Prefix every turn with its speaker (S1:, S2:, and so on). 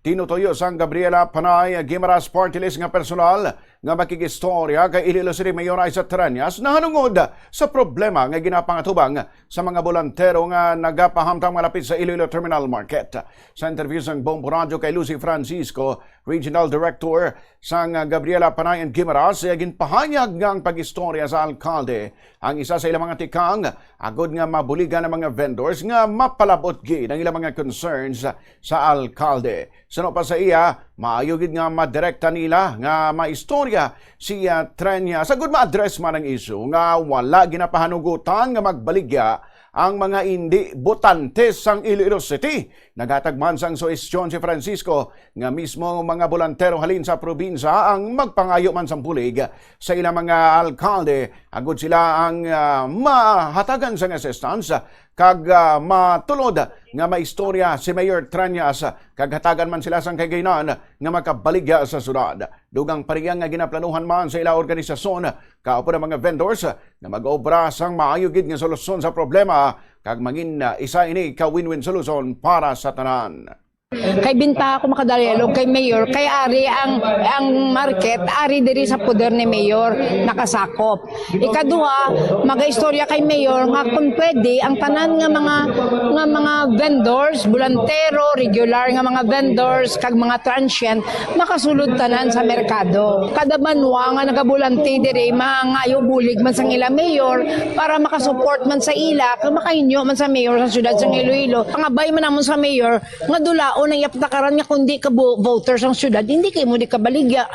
S1: tinutuyo sang Gabriela Panay Guimaras Party List nga personal nga makigistorya kay Iloilo City Mayor Isa Trillanes na hanungod sa problema nga ginapangatubang sa mga bolantero nga nagapahamtang malapit sa Iloilo Terminal Market. Sa interview sang Bombo Radio kay Lucy Francisco, Regional Director sang Gabriela Panay Guimaras, ginpahayag nga ang pagistorya sa alkalde ang isa sa ilang mga tikang agod nga mabuligan ng mga vendors nga mapalabot gid ang ilang mga concerns sa alkalde. Sano pa sa iya, maayo gid nga madirekta nila nga maistorya si Trillanes sa good ma-address man ang issue nga wala ginapahanugutan nga magbaligya ang mga hindi botante sang Iloilo City. Naghatag man sang suhestyon si Francisco nga mismo ang mga bolantero halin sa probinsya ang magpangayo man sang pulig sa ilang mga alkalde. Agud sila ang mahatagan sang assistance kag matulod nga maistorya si Mayor Trillanes kag hatagan man sila sang kagaynan nga makabaligya sa syudad. Dugang pariyang nga ginaplanuhan man sa ilang organisasyon kaupo ng mga vendors nga mag-obra sang maayo gid nga solusyon sa problema kag mangin isa ini ka win-win solution para sa tanan.
S2: Kay binta ako makadalelo kay Mayor, kay ari ang market, ari diri sa poder ni Mayor nakasakop. Ikaduha, magaistorya kay Mayor nga kung pwede ang tanan nga mga vendors, bulantero, regular nga mga vendors kag mga transient makasulod tanan sa merkado. Kada banwa nga nagabulante diri mangayo bulig man sang ila Mayor para makasupport man sa ila kag makainyo man sa Mayor sa syudad sang Iloilo. Pangabay man namon sa Mayor nga dulao na yaptakaran nga kundi ka voters ang syudad, hindi kayo mo di kabaligya.